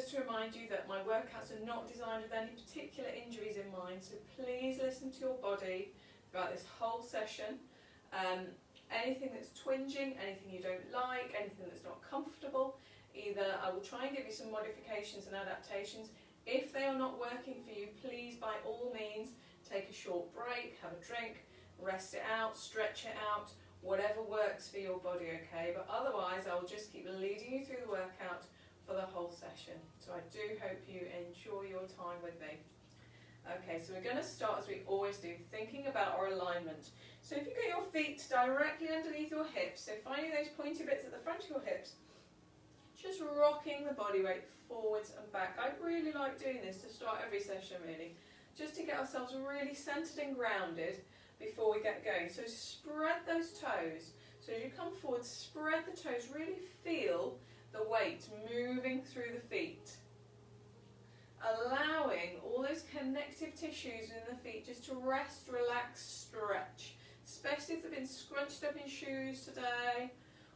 just to remind you that my workouts are not designed with any particular injuries in mind, so please listen to your body throughout this whole session. Anything that's twinging, anything you don't like, anything that's not comfortable, either I will try and give you some modifications and adaptations. If they are not working for you, please by all means take a short break, have a drink, rest it out, stretch it out, whatever works for your body, okay? But otherwise I will just keep leading you through the workout for the whole session. So I do hope you enjoy your time with me. Okay, so we're going to start as we always do, thinking about our alignment. So if you get your feet directly underneath your hips, so finding those pointy bits at the front of your hips, just rocking the body weight forwards and back. I really like doing this to start every session really, just to get ourselves really centered and grounded before we get going. So spread those toes. So as you come forward, spread the toes, really feel the weight moving through the feet. Allowing all those connective tissues in the feet just to rest, relax, stretch. Especially if they've been scrunched up in shoes today,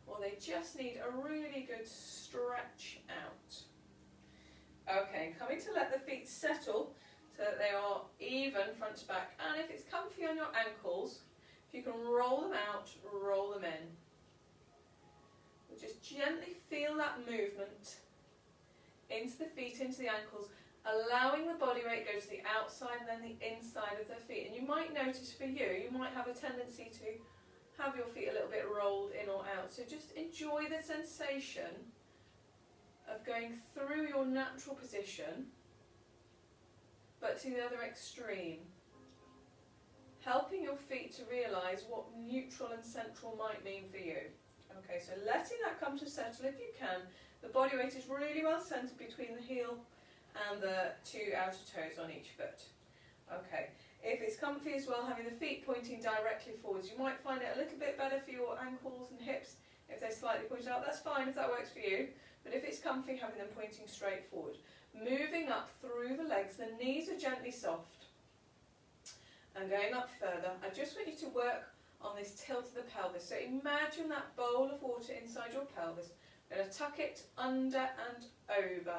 or they just need a really good stretch out. Okay, coming to let the feet settle so that they are even front to back. And if it's comfy on your ankles, if you can roll them out, roll them in. We'll just gently feel that movement into the feet, into the ankles, allowing the body weight go to the outside and then the inside of the feet. And you might notice for you might have a tendency to have your feet a little bit rolled in or out. So just enjoy the sensation of going through your natural position, but to the other extreme. Helping your feet to realise what neutral and central might mean for you. Okay, so letting that come to settle if you can. The body weight is really well centred between the heel and the two outer toes on each foot. Okay, if it's comfy as well, having the feet pointing directly forwards, you might find it a little bit better for your ankles and hips if they're slightly pointed out. That's fine if that works for you, but if it's comfy, having them pointing straight forward. Moving up through the legs, the knees are gently soft. And going up further, I just want you to work on this tilt of the pelvis. So imagine that bowl of water inside your pelvis. I'm going to tuck it under and over.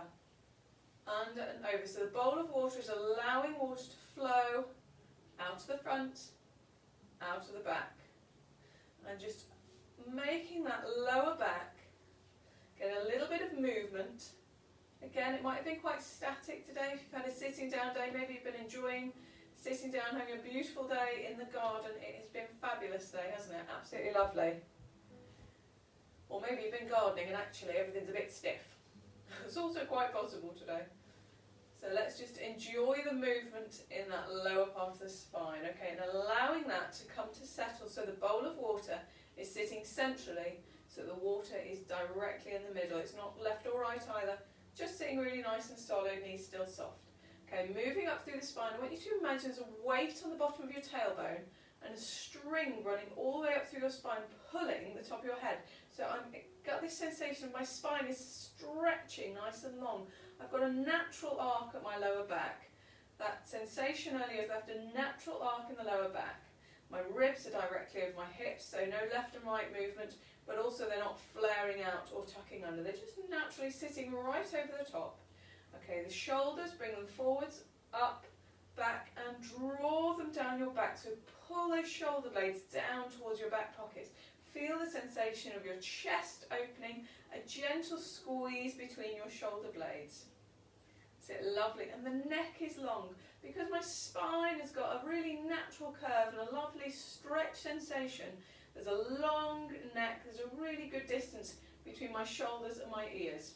Under and over. So the bowl of water is allowing water to flow out to the front, out to the back. And just making that lower back get a little bit of movement. Again, it might have been quite static today. If you've had a sitting down day, maybe you've been enjoying sitting down, having a beautiful day in the garden. It has been fabulous today, hasn't it? Absolutely lovely. Or maybe you've been gardening and actually everything's a bit stiff. It's also quite possible today. So let's just enjoy the movement in that lower part of the spine, okay, and allowing that to come to settle so the bowl of water is sitting centrally, so the water is directly in the middle. It's not left or right either, just sitting really nice and solid, knees still soft. Okay, moving up through the spine, I want you to imagine there's a weight on the bottom of your tailbone and a string running all the way up through your spine, pulling the top of your head. So I've got this sensation of my spine is stretching nice and long. I've got a natural arc at my lower back. That sensation earlier has left a natural arc in the lower back. My ribs are directly over my hips, so no left and right movement, but also they're not flaring out or tucking under. They're just naturally sitting right over the top. Okay, the shoulders, bring them forwards, up, back, and draw them down your back. So pull those shoulder blades down towards your back pockets. Feel the sensation of your chest opening, a gentle squeeze between your shoulder blades. That's it, lovely. And the neck is long because my spine has got a really natural curve and a lovely stretch sensation. There's a long neck, there's a really good distance between my shoulders and my ears.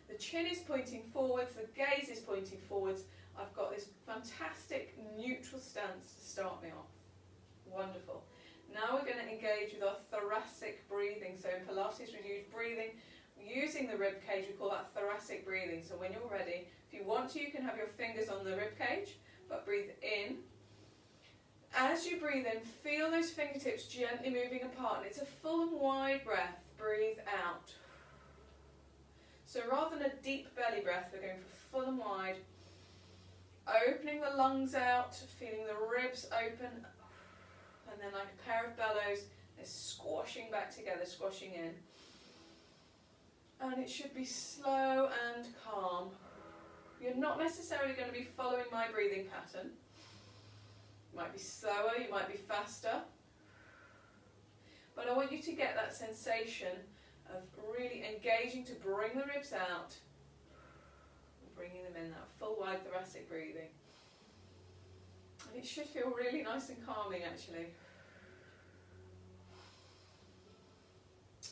The chin is pointing forwards, the gaze is pointing forwards. I've got this fantastic neutral stance to start me off. Wonderful. Now we're going to engage with our thoracic breathing. So in Pilates we use breathing using the rib cage. We call that thoracic breathing. So when you're ready, if you want to, you can have your fingers on the rib cage, but breathe in. As you breathe in, feel those fingertips gently moving apart, and it's a full and wide breath. Breathe out. So rather than a deep belly breath, we're going for full and wide, opening the lungs out, feeling the ribs open, and then like a pair of bellows, they're squashing back together, squashing in. And it should be slow and calm. You're not necessarily going to be following my breathing pattern. You might be slower, you might be faster. But I want you to get that sensation of really engaging to bring the ribs out. Bringing them in, that full wide thoracic breathing. And it should feel really nice and calming actually.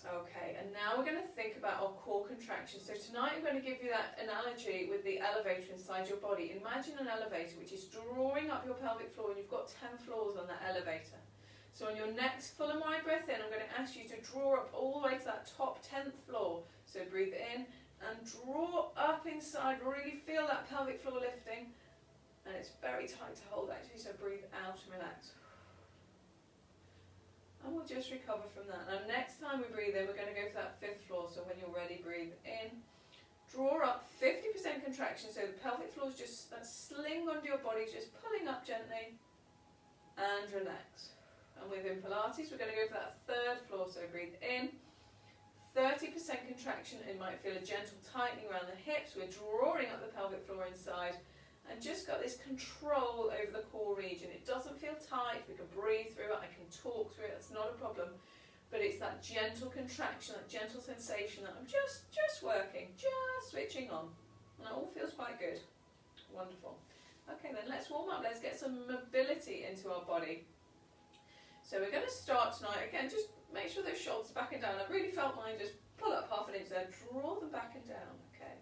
Okay, and now we're going to think about our core contraction. So tonight I'm going to give you that analogy with the elevator inside your body. Imagine an elevator which is drawing up your pelvic floor, and you've got 10 floors on that elevator. So on your next full and wide breath in, I'm going to ask you to draw up all the way to that top 10th floor. So breathe in and draw up inside, really feel that pelvic floor lifting. And it's very tight to hold actually, so breathe out and relax. And we'll just recover from that. Now next time we breathe in, we're going to go to that 5th floor. So when you're ready, breathe in. Draw up 50% contraction, so the pelvic floor is just that sling under your body, just pulling up gently. And relax. And within Pilates, we're going to go for that 3rd floor. So breathe in. 30% contraction. It might feel a gentle tightening around the hips. We're drawing up the pelvic floor inside. And just got this control over the core region. It doesn't feel tight, we can breathe through it, I can talk through it, that's not a problem. But it's that gentle contraction, that gentle sensation that I'm just working, just switching on. And it all feels quite good. Wonderful. Okay then, let's warm up, let's get some mobility into our body. So we're going to start tonight, again, just make sure those shoulders back and down. I really felt mine just pull up half an inch there, draw them back and down, okay.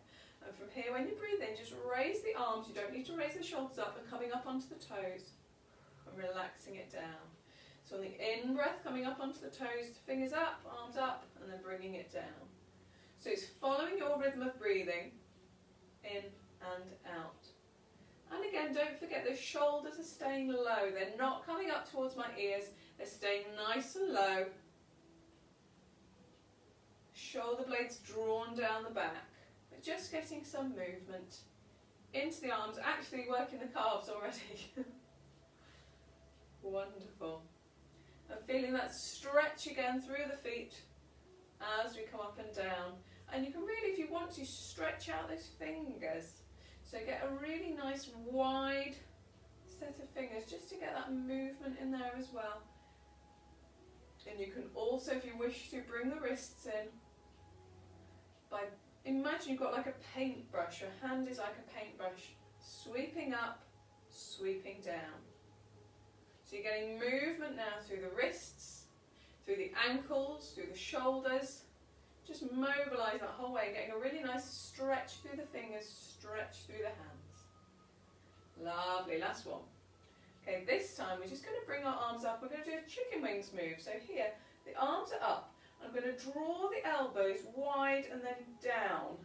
And from here, when you breathe in, just raise the arms. You don't need to raise the shoulders up, and coming up onto the toes and relaxing it down. So on the in-breath, coming up onto the toes, fingers up, arms up, and then bringing it down. So it's following your rhythm of breathing, in and out. And again, don't forget those shoulders are staying low. They're not coming up towards my ears. They're staying nice and low. Shoulder blades drawn down the back. Just getting some movement into the arms, actually working the calves already. Wonderful. And feeling that stretch again through the feet as we come up and down. And you can really, if you want to, stretch out those fingers. So get a really nice wide set of fingers just to get that movement in there as well. And you can also, if you wish to, bring the wrists in by imagine you've got like a paintbrush. Your hand is like a paintbrush, sweeping up, sweeping down. So you're getting movement now through the wrists, through the ankles, through the shoulders. Just mobilise that whole way, getting a really nice stretch through the fingers, stretch through the hands. Lovely, last one. Okay, this time we're just going to bring our arms up. We're going to do a chicken wings move. So here, the arms are up. I'm going to draw the elbows wide and then down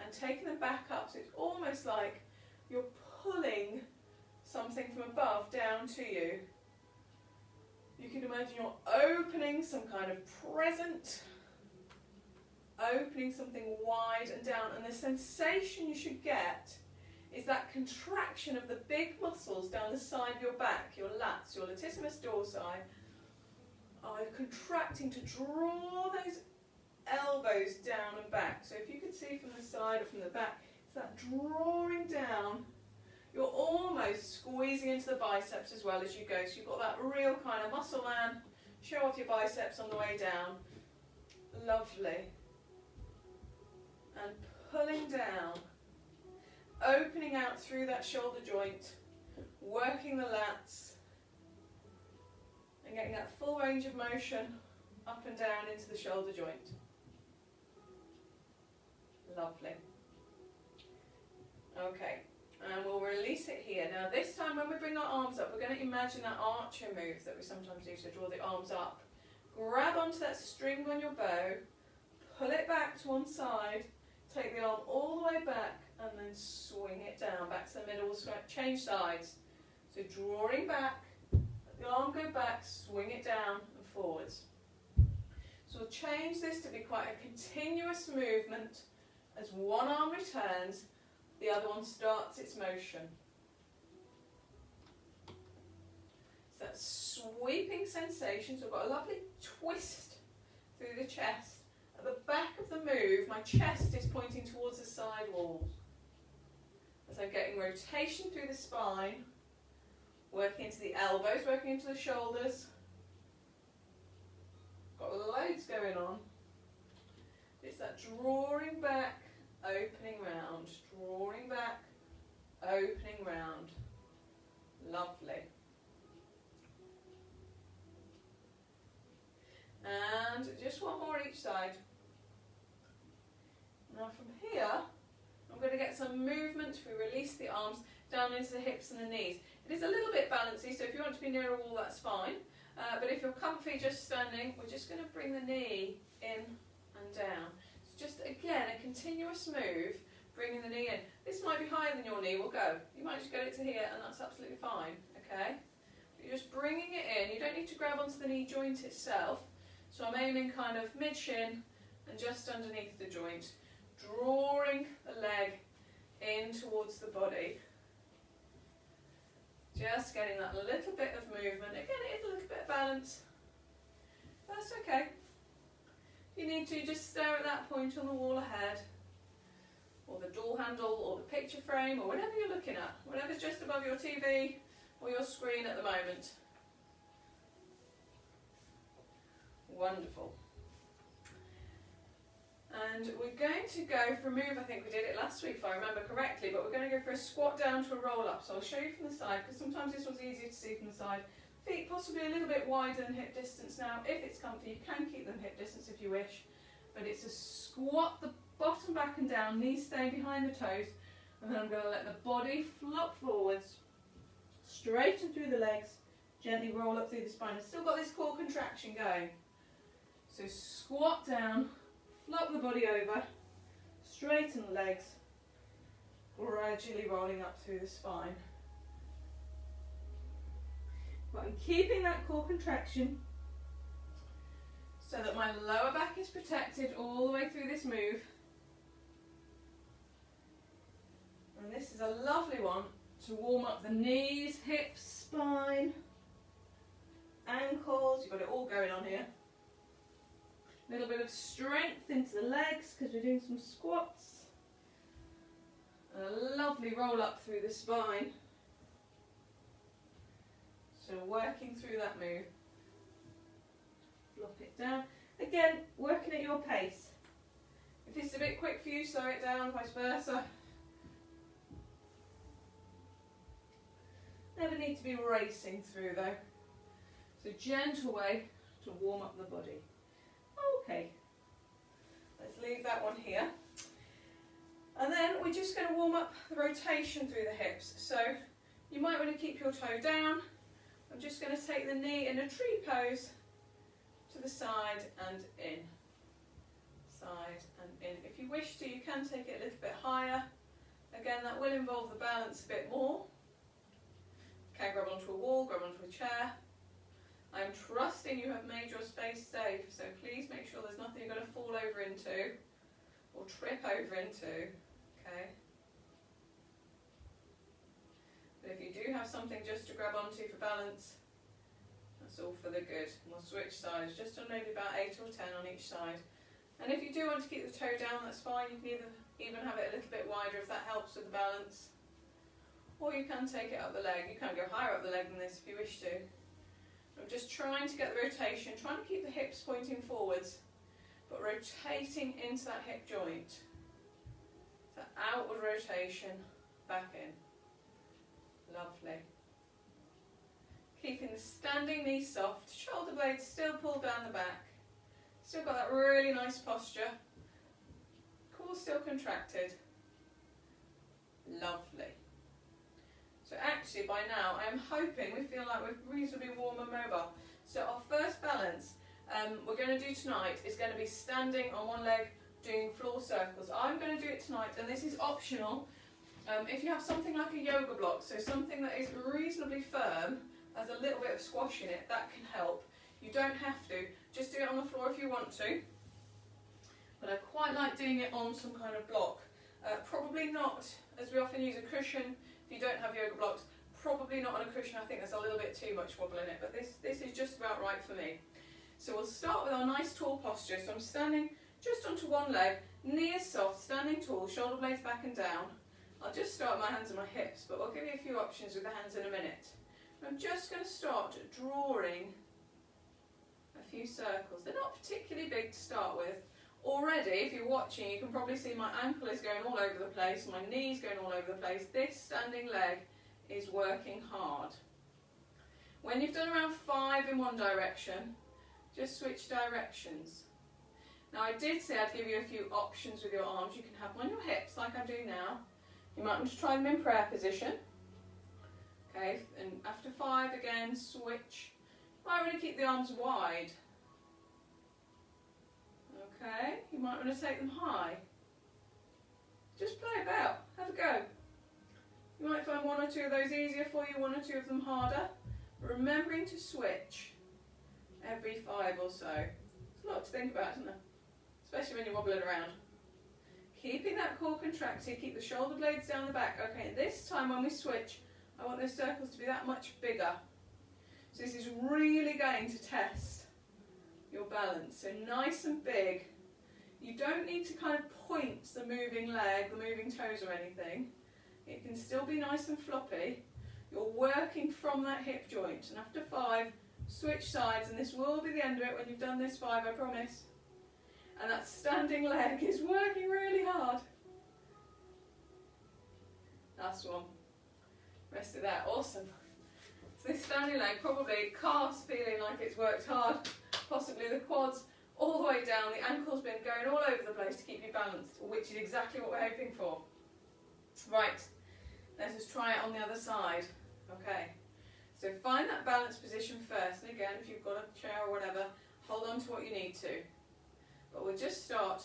and taking them back up, so it's almost like you're pulling something from above down to you. You can imagine you're opening some kind of present, opening something wide and down, and the sensation you should get is that contraction of the big muscles down the side of your back, your lats, your latissimus dorsi, are contracting to draw those elbows down and back. So if you could see from the side or from the back, it's that drawing down. You're almost squeezing into the biceps as well as you go. So you've got that real kind of muscle man. Show off your biceps on the way down. Lovely. And pulling down. Opening out through that shoulder joint. Working the lats. And getting that full range of motion up and down into the shoulder joint. Lovely. Okay, and we'll release it here. Now this time when we bring our arms up, we're going to imagine that archer move that we sometimes do, so draw the arms up. Grab onto that string on your bow, pull it back to one side, take the arm all the way back, and then swing it down, back to the middle, change sides. So drawing back, the arm go back, swing it down and forwards. So we'll change this to be quite a continuous movement as one arm returns, the other one starts its motion. So that sweeping sensation, so we've got a lovely twist through the chest At the back of the move, my chest is pointing towards the side walls. As I'm getting rotation through the spine, working into the elbows, working into the shoulders. Got loads going on. It's that drawing back, opening round, drawing back, opening round. Lovely. And just one more each side. Now from here, I'm going to get some movement. We release the arms down into the hips and the knees. It is a little bit bouncy, so if you want to be near a wall, that's fine. But if you're comfy just standing, we're just going to bring the knee in and down. It's just, again, a continuous move, bringing the knee in. This might be higher than your knee will go. You might just get it to here, and that's absolutely fine, okay? But you're just bringing it in. You don't need to grab onto the knee joint itself. So I'm aiming kind of mid-shin and just underneath the joint, drawing the leg in towards the body. Just getting that little bit of movement. Again, it is a little bit of balance. That's okay. If you need to, just stare at that point on the wall ahead, or the door handle, or the picture frame, or whatever you're looking at, whatever's just above your TV or your screen at the moment. Wonderful. And we're going to go for a move, I think we did it last week if I remember correctly, but we're going to go for a squat down to a roll up. So I'll show you from the side, because sometimes this one's easier to see from the side. Feet possibly a little bit wider than hip distance now. If it's comfy, you can keep them hip distance if you wish. But it's a squat, the bottom back and down, knees staying behind the toes. And then I'm going to let the body flop forwards, straighten through the legs, gently roll up through the spine. I've still got this core contraction going. So squat down, flop the body over, straighten the legs, gradually rolling up through the spine. But I'm keeping that core contraction so that my lower back is protected all the way through this move. And this is a lovely one to warm up the knees, hips, spine, ankles. You've got it all going on here. A little bit of strength into the legs because we're doing some squats. And a lovely roll up through the spine. So working through that move. Flop it down. Again, working at your pace. If it's a bit quick for you, slow it down, vice versa. Never need to be racing through though. It's a gentle way to warm up the body. Okay, let's leave that one here. And then we're just going to warm up the rotation through the hips. So you might want to keep your toe down. I'm just going to take the knee in a tree pose to the side and in. Side and in. If you wish to, you can take it a little bit higher. Again, that will involve the balance a bit more. You can grab onto a wall, grab onto a chair. I'm trusting you have made your space safe, so please make sure there's nothing you're going to fall over into or trip over into, okay? But if you do have something just to grab onto for balance, that's all for the good. And we'll switch sides, just on maybe about 8 or 10 on each side. And if you do want to keep the toe down, that's fine. You can even have it a little bit wider if that helps with the balance. Or you can take it up the leg. You can go higher up the leg than this if you wish to. I'm just trying to get the rotation, trying to keep the hips pointing forwards, but rotating into that hip joint. That outward rotation, back in. Lovely. Keeping the standing knee soft, shoulder blades still pulled down the back. Still got that really nice posture. Core still contracted. Lovely. So actually by now I'm hoping we feel like we're reasonably warm and mobile. So our first balance we're going to do tonight is going to be standing on one leg doing floor circles. I'm going to do it tonight, and this is optional. If you have something like a yoga block, so something that is reasonably firm, has a little bit of squash in it, that can help. You don't have to, just do it on the floor if you want to. But I quite like doing it on some kind of block. Probably not, as we often use a cushion. If you don't have yoga blocks, probably not on a cushion. I think there's a little bit too much wobble in it, but this is just about right for me. So we'll start with our nice tall posture. So I'm standing just onto one leg, knee is soft, standing tall, shoulder blades back and down. I'll just start my hands on my hips, but I'll give you a few options with the hands in a minute. I'm just going to start drawing a few circles. They're not particularly big to start with. Already, if you're watching, you can probably see my ankle is going all over the place, my knee's going all over the place. This standing leg is working hard. When you've done around 5 in one direction, just switch directions. Now I did say I'd give you a few options with your arms. You can have them on your hips like I'm doing now. You might want to try them in prayer position. Okay, and after 5 again, switch. You might want to keep the arms wide. Okay, you might want to take them high. Just play about, have a go. You might find 1 or 2 of those easier for you, 1 or 2 of them harder. Remembering to switch every 5 or so. It's a lot to think about, isn't there? Especially when you're wobbling around. Keeping that core contracted, keep the shoulder blades down the back. Okay, this time when we switch, I want those circles to be that much bigger. So this is really going to test your balance. So nice and big. You don't need to kind of point the moving leg, the moving toes or anything. It can still be nice and floppy. You're working from that hip joint. And after 5, switch sides, and this will be the end of it when you've done this 5, I promise. And that standing leg is working really hard. Last one. Rest of that, awesome. So this standing leg, probably calves feeling like it's worked hard, possibly the quads all the way down, the ankle's been going all over the place to keep you balanced, which is exactly what we're hoping for. Right, let us try it on the other side. Okay, so find that balanced position first, and again, if you've got a chair or whatever, hold on to what you need to. But we'll just start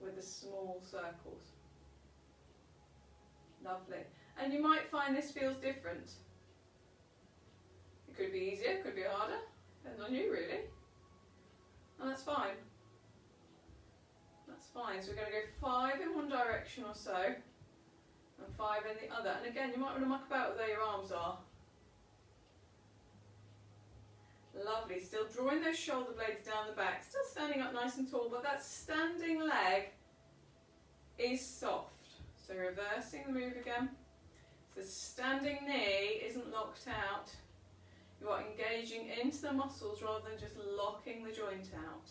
with the small circles. Lovely. And you might find this feels different. It could be easier, it could be harder. Depends on you really. And that's fine. That's fine. So we're going to go 5 in one direction or so, and 5 in the other. And again, you might want to muck about with where your arms are. Lovely. Still drawing those shoulder blades down the back. Still standing up nice and tall, but that standing leg is soft. So reversing the move again. So the standing knee isn't locked out. You are engaging into the muscles rather than just locking the joint out.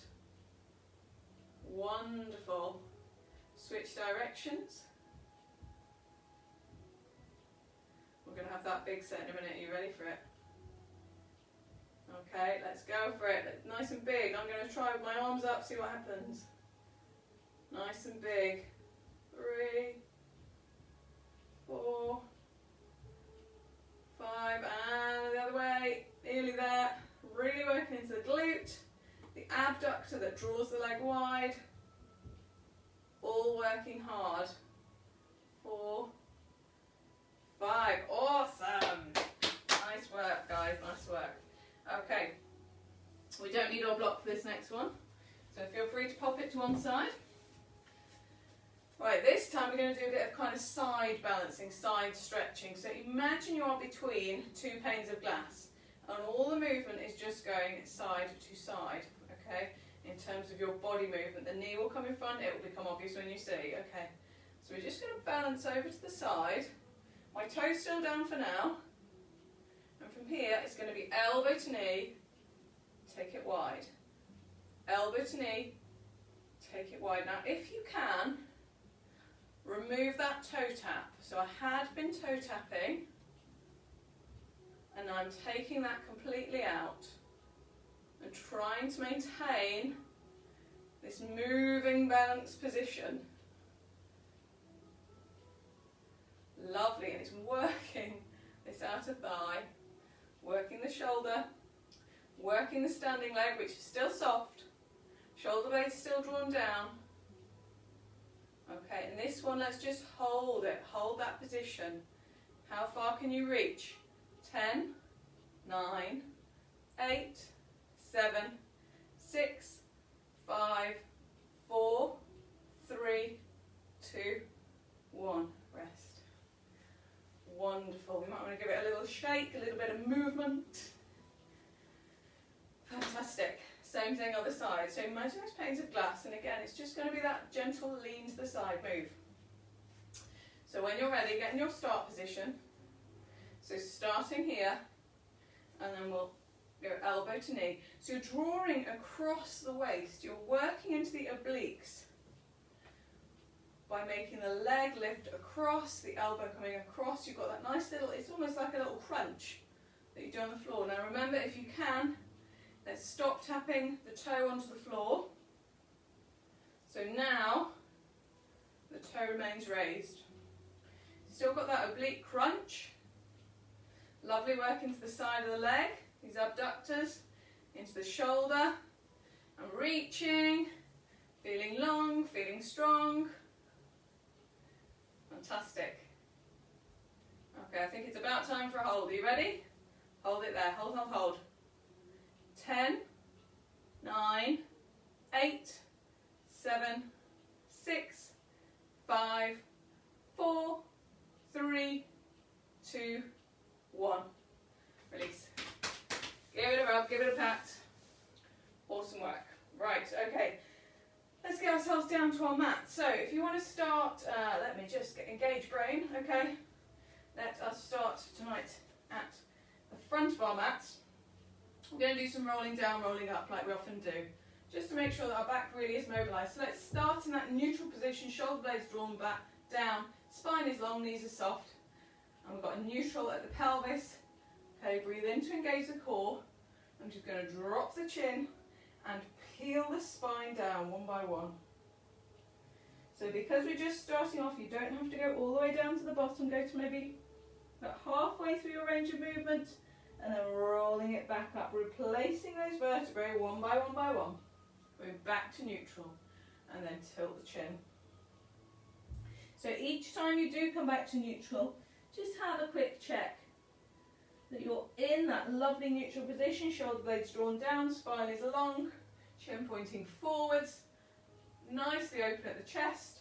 Wonderful. Switch directions. We're going to have that big set in a minute. Are you ready for it? Okay, let's go for it. Nice and big. I'm going to try with my arms up, see what happens. Nice and big. 3, 4, 5, and the other way. Nearly there. Really working into the glute, the abductor that draws the leg wide. All working hard. 4, 5. Awesome. Nice work, guys. Nice work. Okay, we don't need our block for this next one, so feel free to pop it to one side. Right, this time we're going to do a bit of kind of side balancing, side stretching. So imagine you are between 2 panes of glass, and all the movement is just going side to side, okay? In terms of your body movement, the knee will come in front, it will become obvious when you see, okay? So we're just going to balance over to the side. My toe's still down for now. And from here, it's going to be elbow to knee, take it wide. Elbow to knee, take it wide. Now, if you can, remove that toe tap. So I had been toe tapping, and I'm taking that completely out and trying to maintain this moving balanced position. Lovely, and it's working this outer thigh. Working the shoulder, working the standing leg, which is still soft, shoulder blades still drawn down. Okay, and this one, let's just hold it, hold that position. How far can you reach? 10, 9, 8, 7, 6, 5, 4, 3, 2, 1. Rest. Wonderful. We might want to give it a little shake, a little bit of movement. Fantastic. So Same thing other side. So imagine those panes of glass, and again, it's just going to be that gentle lean to the side move. So when you're ready, get in your start position. So starting here, and then we'll go elbow to knee. So you're drawing across the waist. You're working into the obliques by making the leg lift across, the elbow coming across. You've got that nice little, it's almost like a little crunch that you do on the floor. Now remember, if you can, let's stop tapping the toe onto the floor. So now the toe remains raised. Still got that oblique crunch. Lovely work into the side of the leg, these abductors, into the shoulder. I'm reaching, feeling long, feeling strong. Fantastic. Okay, I think it's about time for a hold. Are you ready? Hold it there. Hold, hold, hold. 10, 9, 8, 7, 6, 5, 4, 3, 2, 1. Release. Give it a rub, give it a pat. Awesome work. Right, okay. Let's get ourselves down to our mat. So if you want to start, let me just engage brain, okay? Let us start tonight at the front of our mat. We're going to do some rolling down, rolling up like we often do, just to make sure that our back really is mobilised. So let's start in that neutral position, shoulder blades drawn back, down, spine is long, knees are soft, and we've got a neutral at the pelvis. Okay, breathe in to engage the core. I'm just going to drop the chin and peel the spine down one by one. So because we're just starting off, you don't have to go all the way down to the bottom. Go to maybe about halfway through your range of movement, and then rolling it back up, replacing those vertebrae one by one by one. Going back to neutral, and then tilt the chin. So each time you do come back to neutral, just have a quick check that you're in that lovely neutral position, shoulder blades drawn down, spine is long, chin pointing forwards, nicely open at the chest.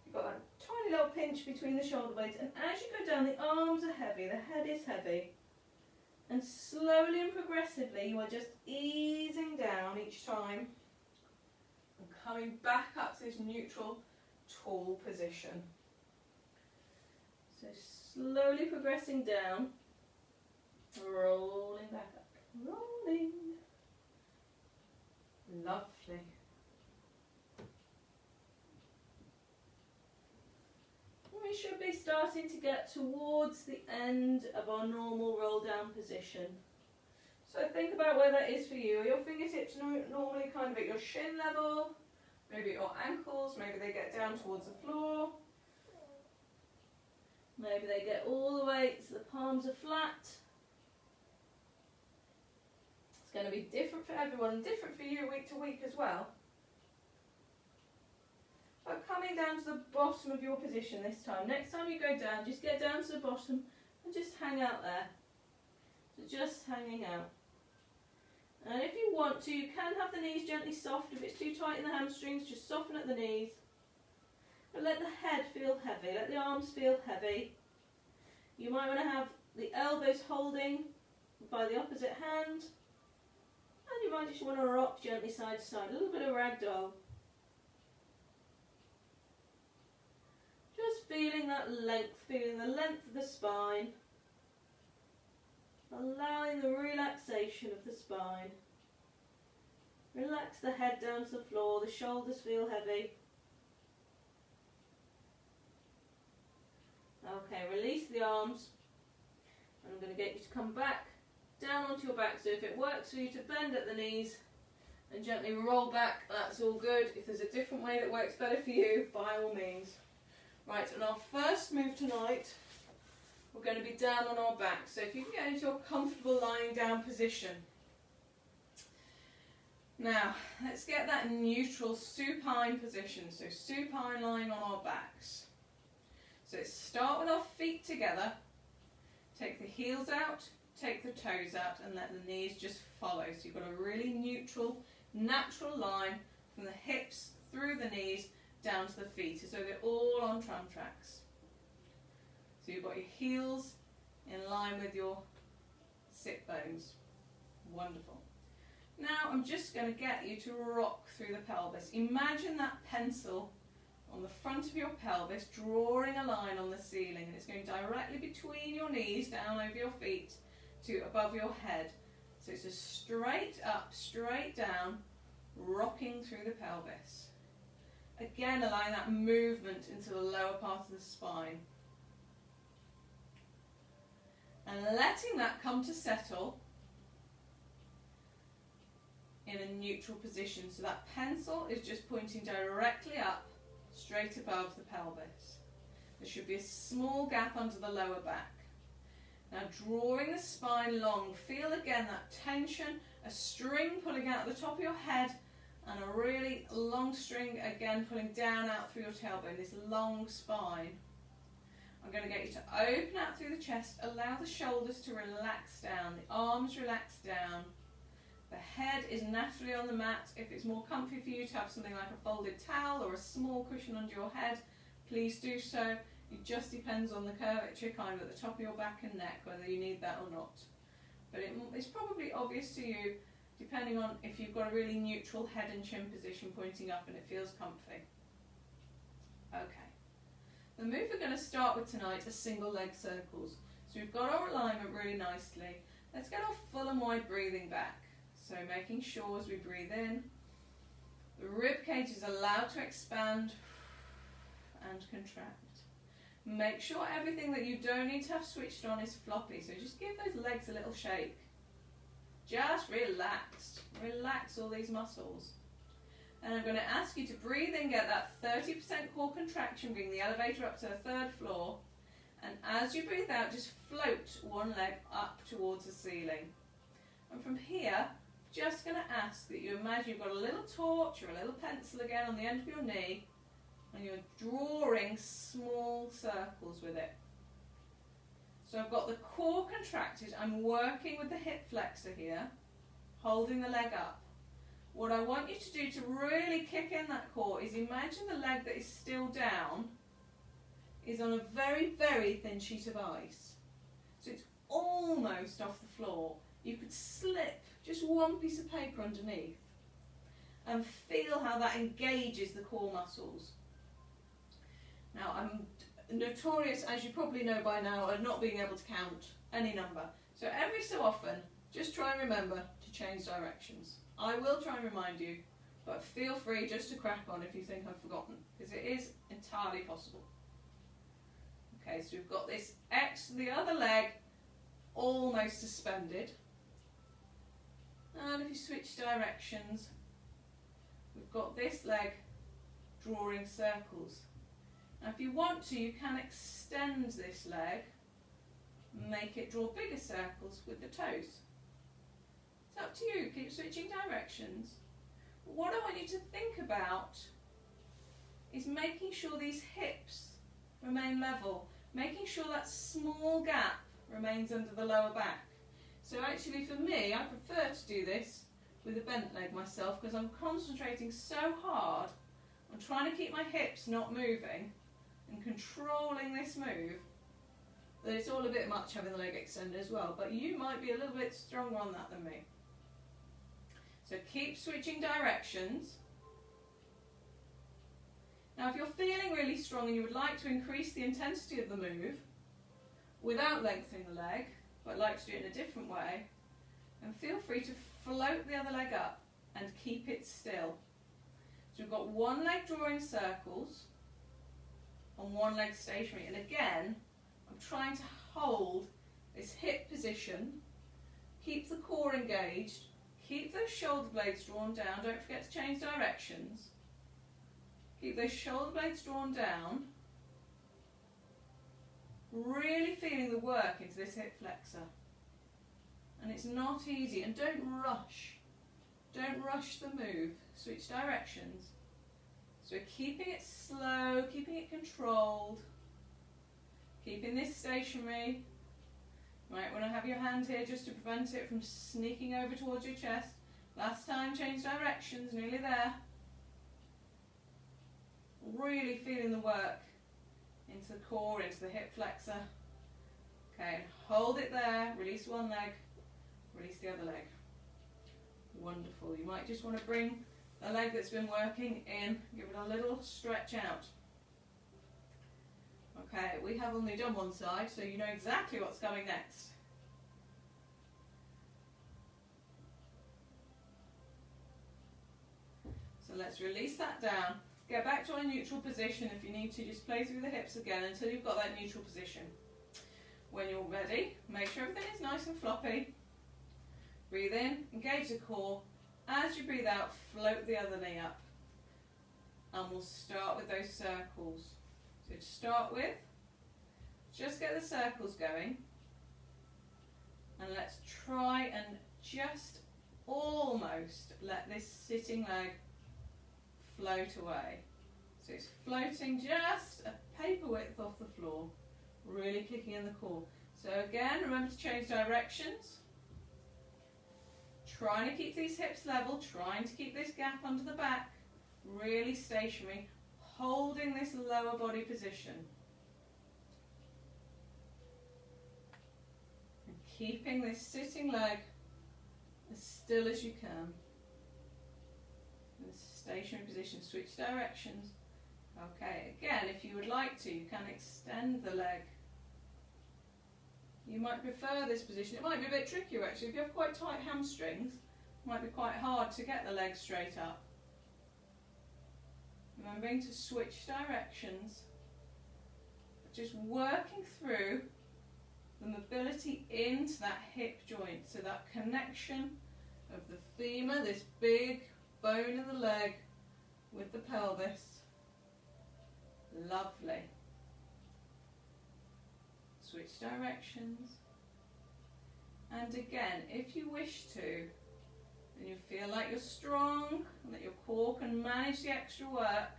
You've got that tiny little pinch between the shoulder blades, and as you go down, the arms are heavy, the head is heavy, and slowly and progressively you are just easing down each time and coming back up to this neutral tall position. So slowly progressing down, rolling back up, rolling. Lovely. We should be starting to get towards the end of our normal roll down position. So think about where that is for you. Are your fingertips normally kind of at your shin level? Maybe your ankles, maybe they get down towards the floor. Maybe they get all the way so the palms are flat. It's going to be different for everyone and different for you week to week as well. But coming down to the bottom of your position this time. Next time you go down, just get down to the bottom and just hang out there. So just hanging out. And if you want to, you can have the knees gently soft. If it's too tight in the hamstrings, just soften at the knees. But let the head feel heavy, let the arms feel heavy. You might want to have the elbows holding by the opposite hand. And you might just want to rock gently side to side, a little bit of ragdoll. Just feeling that length, feeling the length of the spine. Allowing the relaxation of the spine. Relax the head down to the floor, the shoulders feel heavy. Okay, release the arms. And I'm going to get you to come back down onto your back. So if it works for you to bend at the knees and gently roll back, that's all good. If there's a different way that works better for you, by all means. Right, and our first move tonight, we're going to be down on our back. So if you can get into your comfortable lying down position. Now, let's get that neutral supine position. So supine lying on our backs. So let's start with our feet together. Take the heels out, take the toes out, and let the knees just follow. So you've got a really neutral, natural line from the hips through the knees down to the feet, so they're all on tram tracks. So you've got your heels in line with your sit bones. Wonderful. Now I'm just going to get you to rock through the pelvis. Imagine that pencil on the front of your pelvis drawing a line on the ceiling, and it's going directly between your knees, down over your feet to above your head. So it's just straight up, straight down, rocking through the pelvis. Again, allowing that movement into the lower part of the spine. And letting that come to settle in a neutral position. So that pencil is just pointing directly up, straight above the pelvis. There should be a small gap under the lower back. Now drawing the spine long, feel again that tension, a string pulling out the top of your head, and a really long string again pulling down out through your tailbone, this long spine. I'm going to get you to open out through the chest, allow the shoulders to relax down, the arms relax down. The head is naturally on the mat. If it's more comfy for you to have something like a folded towel or a small cushion under your head, please do so. It just depends on the curvature kind of at the top of your back and neck, whether you need that or not. But it's probably obvious to you, depending on if you've got a really neutral head and chin position pointing up and it feels comfy. Okay. The move we're going to start with tonight is single leg circles. So we've got our alignment really nicely. Let's get our full and wide breathing back. So making sure as we breathe in, the rib cage is allowed to expand and contract. Make sure everything that you don't need to have switched on is floppy. So just give those legs a little shake. Just relax. Relax all these muscles. And I'm going to ask you to breathe in, get that 30% core contraction, bring the elevator up to the 3rd floor. And as you breathe out, just float one leg up towards the ceiling. And from here, just going to ask that you imagine you've got a little torch or a little pencil again on the end of your knee, and you're drawing small circles with it. So I've got the core contracted, I'm working with the hip flexor here, holding the leg up. What I want you to do to really kick in that core is imagine the leg that is still down is on a very, very thin sheet of ice. So it's almost off the floor. You could slip just one piece of paper underneath and feel how that engages the core muscles. Now I'm notorious, as you probably know by now, at not being able to count any number. So every so often, just try and remember to change directions. I will try and remind you, but feel free just to crack on if you think I've forgotten, because it is entirely possible. Okay, so we've got this X, the other leg, almost suspended. And if you switch directions, we've got this leg drawing circles. Now if you want to, you can extend this leg, make it draw bigger circles with the toes. It's up to you, keep switching directions. But what I want you to think about is making sure these hips remain level, making sure that small gap remains under the lower back. So actually for me, I prefer to do this with a bent leg myself, because I'm concentrating so hard on trying to keep my hips not moving and controlling this move that it's all a bit much having the leg extended as well. But you might be a little bit stronger on that than me. So keep switching directions. Now if you're feeling really strong and you would like to increase the intensity of the move without lengthening the leg, but like to do it in a different way, and feel free to float the other leg up and keep it still. So we've got one leg drawing circles and one leg stationary, and again I'm trying to hold this hip position, keep the core engaged, keep those shoulder blades drawn down, don't forget to change directions, keep those shoulder blades drawn down, really feeling the work into this hip flexor. And it's not easy, and don't rush the move, switch directions. So we're keeping it slow, keeping it controlled, keeping this stationary. You might want to have your hand here just to prevent it from sneaking over towards your chest. Last time, change directions, nearly there. Really feeling the work into the core, into the hip flexor. Okay, hold it there, release one leg, release the other leg. Wonderful. You might just want to bring the leg that's been working in, give it a little stretch out. Okay, we have only done one side, so you know exactly what's coming next. So let's release that down. Get back to a neutral position. If you need to, just play through the hips again until you've got that neutral position. When you're ready, make sure everything is nice and floppy. Breathe in, engage the core. As you breathe out, float the other knee up. And we'll start with those circles. So to start with, just get the circles going. And let's try and just almost let this sitting leg float away. So it's floating just a paper width off the floor, really kicking in the core. So again, remember to change directions. Trying to keep these hips level, trying to keep this gap under the back, really stationary, holding this lower body position. And keeping this sitting leg as still as you can. In this stationary position, switch directions. Okay, again, if you would like to, you can extend the leg. You might prefer this position. It might be a bit trickier actually. If you have quite tight hamstrings, it might be quite hard to get the legs straight up. Remembering to switch directions, just working through the mobility into that hip joint, so that connection of the femur, this big bone of the leg, with the pelvis. Lovely. Switch directions. And again, if you wish to, and you feel like you're strong and that your core can manage the extra work,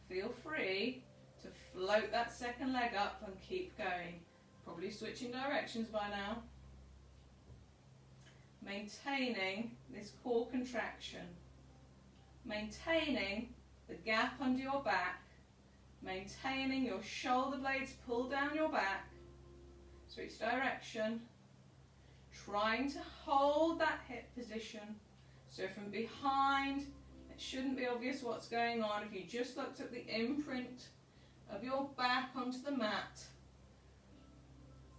feel free to float that second leg up and keep going. Probably switching directions by now. Maintaining this core contraction. Maintaining the gap under your back. Maintaining your shoulder blades pull down your back. Switch direction. Trying to hold that hip position. So from behind, it shouldn't be obvious what's going on. If you just looked at the imprint of your back onto the mat,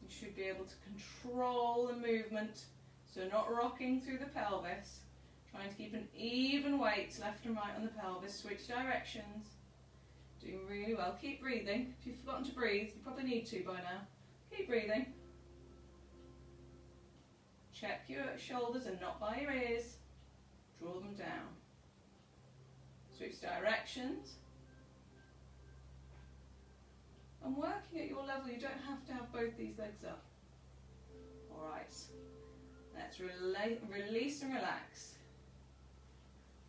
you should be able to control the movement. So not rocking through the pelvis. Trying to keep an even weight left and right on the pelvis. Switch directions. Doing really well. Keep breathing. If you've forgotten to breathe, you probably need to by now. Keep breathing. Check your shoulders and not by your ears. Draw them down. Switch directions. And working at your level, you don't have to have both these legs up. Alright. Let's release and relax.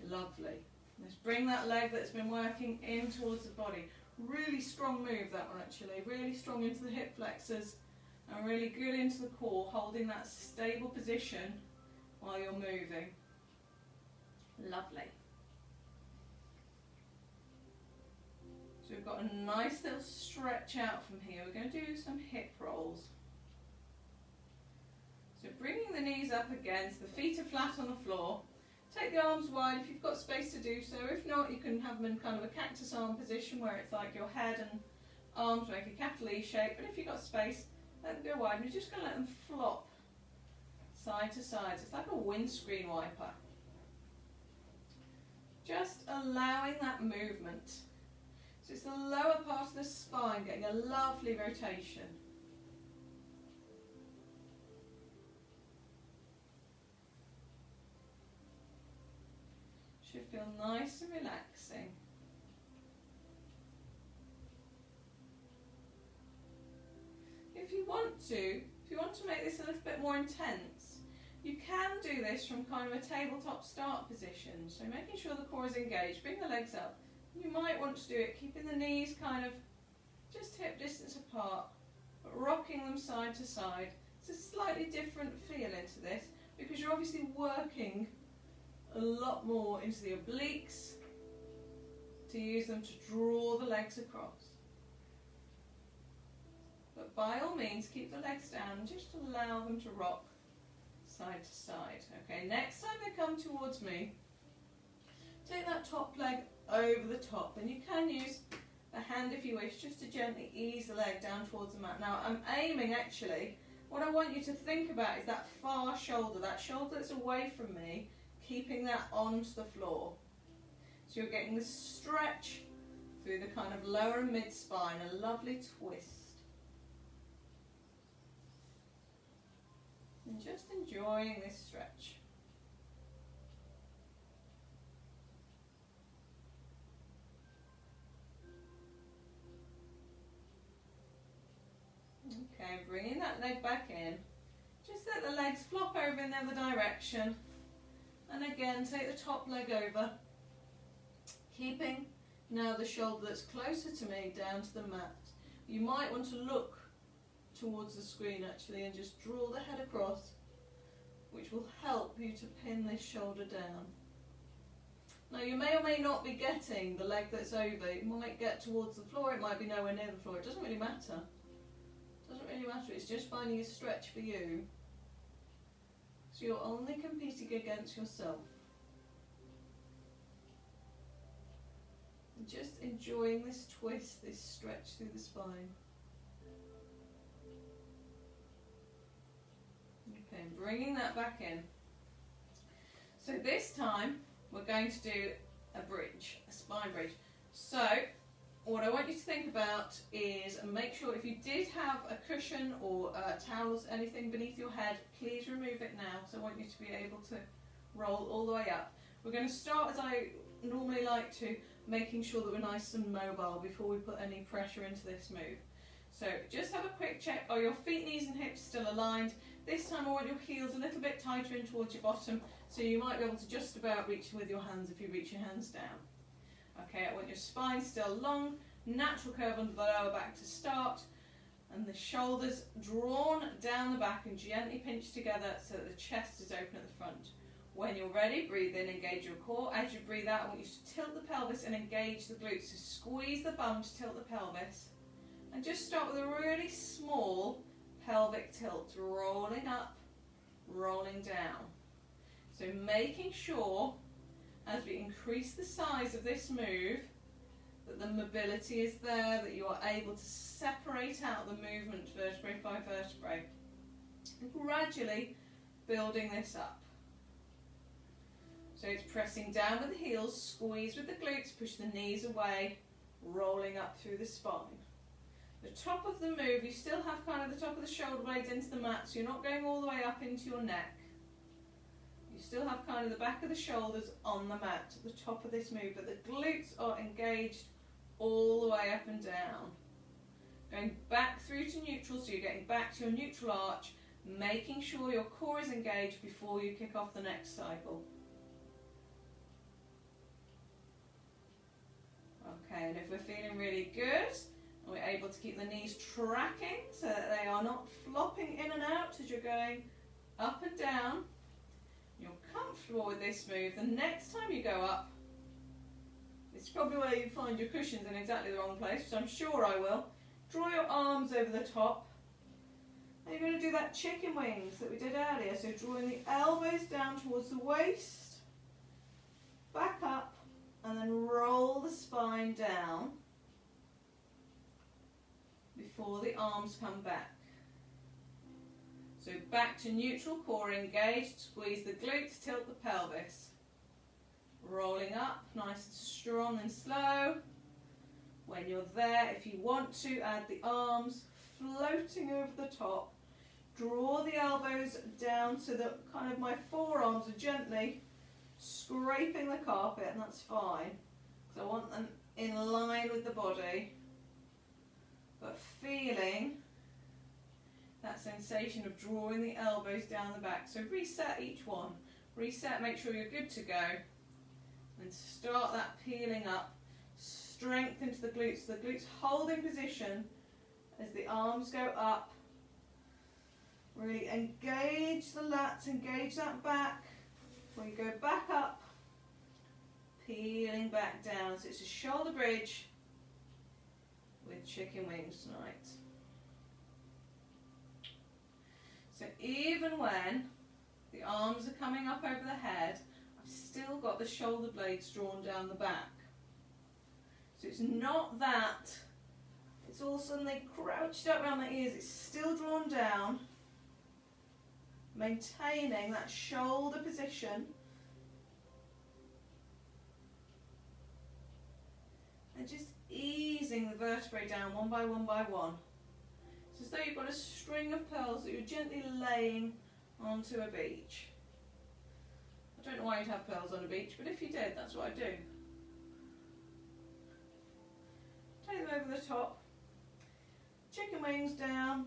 Lovely. Let's bring that leg that's been working in towards the body. Really strong move, that one actually. Really strong into the hip flexors and really good into the core, holding that stable position while you're moving. Lovely. So we've got a nice little stretch out from here. We're going to do some hip rolls. So bringing the knees up again, so the feet are flat on the floor. Take the arms wide if you've got space to do so. If not, you can have them in kind of a cactus arm position where it's like your head and arms make a capital E shape. But if you've got space, let them go wide. And you're just going to let them flop side to side. So it's like a windscreen wiper. Just allowing that movement. So it's the lower part of the spine getting a lovely rotation. Should feel nice and relaxing. If you want to make this a little bit more intense, you can do this from kind of a tabletop start position. So making sure the core is engaged, bring the legs up. You might want to do it keeping the knees kind of just hip distance apart, but rocking them side to side. It's a slightly different feel into this because you're obviously working a lot more into the obliques to use them to draw the legs across. But by all means, keep the legs down and just allow them to rock side to side. Okay, next time they come towards me, take that top leg over the top, and you can use a hand if you wish, just to gently ease the leg down towards the mat. Now I'm aiming, actually, what I want you to think about is that far shoulder, that shoulder that's away from me, keeping that onto the floor. So you're getting the stretch through the kind of lower and mid spine, a lovely twist. And just enjoying this stretch. Okay, bringing that leg back in. Just let the legs flop over in the other direction. And again, take the top leg over. Keeping now the shoulder that's closer to me down to the mat. You might want to look towards the screen actually and just draw the head across, which will help you to pin this shoulder down. Now you may or may not be getting the leg that's over. It might get towards the floor, it might be nowhere near the floor. It doesn't really matter. It doesn't really matter, it's just finding a stretch for you. So you're only competing against yourself. And just enjoying this twist, this stretch through the spine. Okay, bringing that back in. So this time we're going to do a bridge, a spine bridge. So what I want you to think about is, and make sure if you did have a cushion or towels, anything beneath your head, please remove it now, because I want you to be able to roll all the way up. We're going to start, as I normally like to, making sure that we're nice and mobile before we put any pressure into this move. So just have a quick check. Are your feet, knees and hips still aligned? This time I want your heels a little bit tighter in towards your bottom, so you might be able to just about reach with your hands if you reach your hands down. Okay, I want your spine still long, natural curve under the lower back to start, and the shoulders drawn down the back and gently pinched together so that the chest is open at the front. When you're ready, breathe in, engage your core. As you breathe out, I want you to tilt the pelvis and engage the glutes. So squeeze the bum to tilt the pelvis. And just start with a really small pelvic tilt, rolling up, rolling down. So making sure, as we increase the size of this move, that the mobility is there, that you are able to separate out the movement vertebrae by vertebrae. And gradually building this up. So it's pressing down with the heels, squeeze with the glutes, push the knees away, rolling up through the spine. The top of the move, you still have kind of the top of the shoulder blades into the mat, so you're not going all the way up into your neck. You still have kind of the back of the shoulders on the mat at the top of this move, but the glutes are engaged all the way up and down. Going back through to neutral, so you're getting back to your neutral arch, making sure your core is engaged before you kick off the next cycle. Okay, and if we're feeling really good, and we're able to keep the knees tracking so that they are not flopping in and out as you're going up and down, you're comfortable with this move. The next time you go up, it's probably where you find your cushions in exactly the wrong place, which I'm sure I will. Draw your arms over the top. And you're going to do that chicken wings that we did earlier. So drawing the elbows down towards the waist, back up, and then roll the spine down before the arms come back. So back to neutral, core engaged, squeeze the glutes, tilt the pelvis. Rolling up, nice and strong and slow. When you're there, if you want to, add the arms floating over the top. Draw the elbows down so that kind of my forearms are gently scraping the carpet, and that's fine, because I want them in line with the body, but feeling that sensation of drawing the elbows down the back. So reset each one. Reset, make sure you're good to go, and start that peeling up. Strength into the glutes. The glutes hold in position as the arms go up. Really engage the lats, engage that back. When you go back up, peeling back down. So it's a shoulder bridge with chicken wings tonight. So even when The arms are coming up over the head. I've still got the shoulder blades drawn down the back. So it's not that it's all suddenly crouched up around the ears. It's still drawn down, maintaining that shoulder position. And just easing the vertebrae down one by one by one. It's as though you've got a string of pearls that you're gently laying onto a beach. I don't know why you'd have pearls on a beach, but if you did, that's what I do. Take them over the top. Chicken wings down.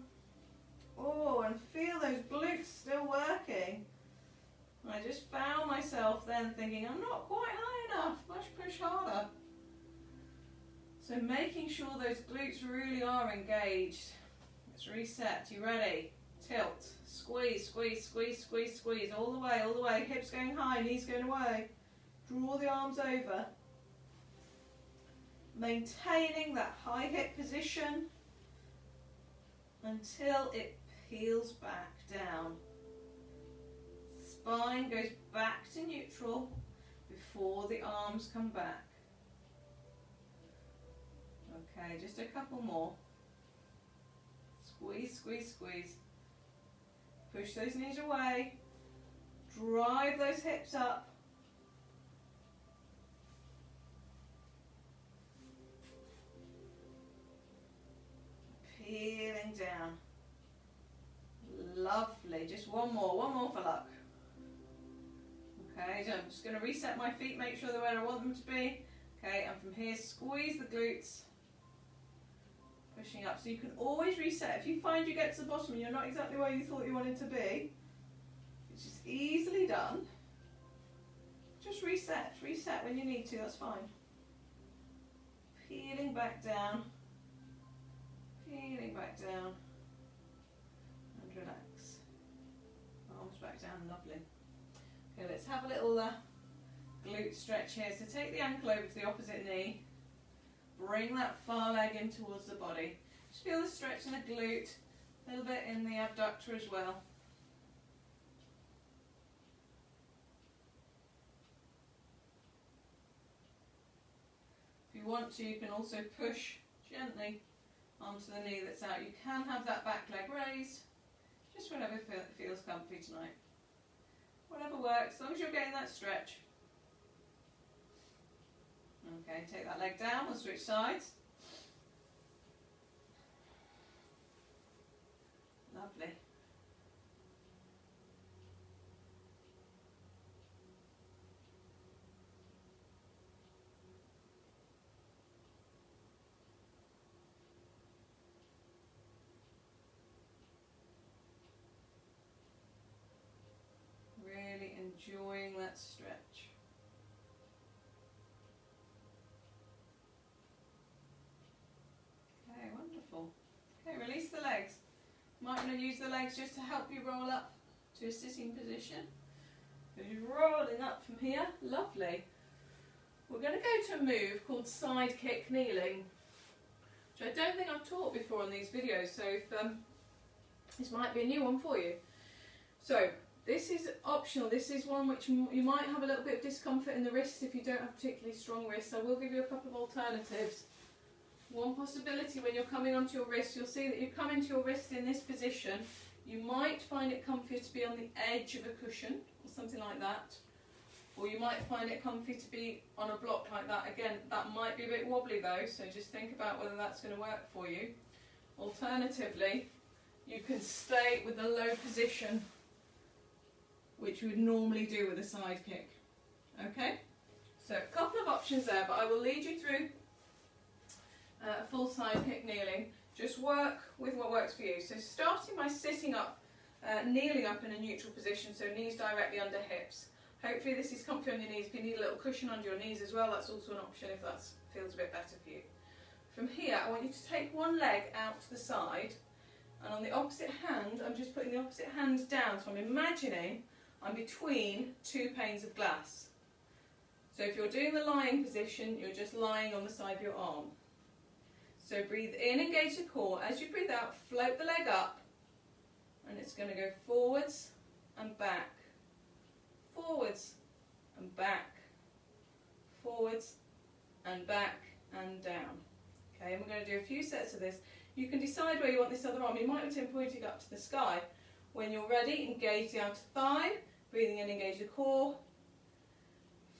Oh, and feel those glutes still working. I just found myself then thinking, I'm not quite high enough, must push harder. So making sure those glutes really are engaged. Let's reset. You ready? Tilt. Squeeze, squeeze, squeeze, squeeze, squeeze. All the way, all the way. Hips going high, knees going away. Draw the arms over. Maintaining that high hip position until it peels back down. Spine goes back to neutral before the arms come back. Okay, just a couple more. Squeeze, squeeze, squeeze. Push those knees away. Drive those hips up. Peeling down. Lovely. Just one more for luck. Okay, so I'm just going to reset my feet, make sure they're where I want them to be. Okay, and from here, squeeze the glutes. Pushing up, so you can always reset. If you find you get to the bottom and you're not exactly where you thought you wanted to be, it's just easily done. Just reset when you need to, that's fine. Peeling back down, and relax. Arms back down, lovely. Okay, let's have a little glute stretch here. So take the ankle over to the opposite knee. Bring that far leg in towards the body. Just feel the stretch in the glute, a little bit in the abductor as well. If you want to, you can also push gently onto the knee that's out. You can have that back leg raised, just whatever feels comfy tonight. Whatever works, as long as you're getting that stretch. Okay, take that leg down, we'll switch sides. Lovely. Really enjoying that stretch. Okay, release the legs. Might want to use the legs just to help you roll up to a sitting position. So you're rolling up from here. Lovely. We're going to go to a move called side kick kneeling, which I don't think I've taught before on these videos, so if, this might be a new one for you. So this is optional. This is one which you might have a little bit of discomfort in the wrists if you don't have particularly strong wrists. I will give you a couple of alternatives. One possibility, when you're coming onto your wrist, you'll see that you come into your wrist in this position. You might find it comfier to be on the edge of a cushion or something like that. Or you might find it comfy to be on a block like that. Again, that might be a bit wobbly though, so just think about whether that's going to work for you. Alternatively, you can stay with the low position, which you would normally do with a side kick. Okay? So a couple of options there, but I will lead you through a full side kick kneeling. Just work with what works for you. So starting by sitting up, kneeling up in a neutral position, so knees directly under hips. Hopefully this is comfy on your knees. If you need a little cushion under your knees as well, that's also an option if that feels a bit better for you. From here, I want you to take one leg out to the side, and on the opposite hand, I'm just putting the opposite hand down, so I'm imagining I'm between two panes of glass. So if you're doing the lying position, you're just lying on the side of your arm. So breathe in, engage the core. As you breathe out, float the leg up, and it's going to go forwards and back, forwards and back, forwards and back and down. Okay, and we're going to do a few sets of this. You can decide where you want this other arm. You might want him pointing up to the sky. When you're ready, engage the outer thigh, breathing in, engage the core,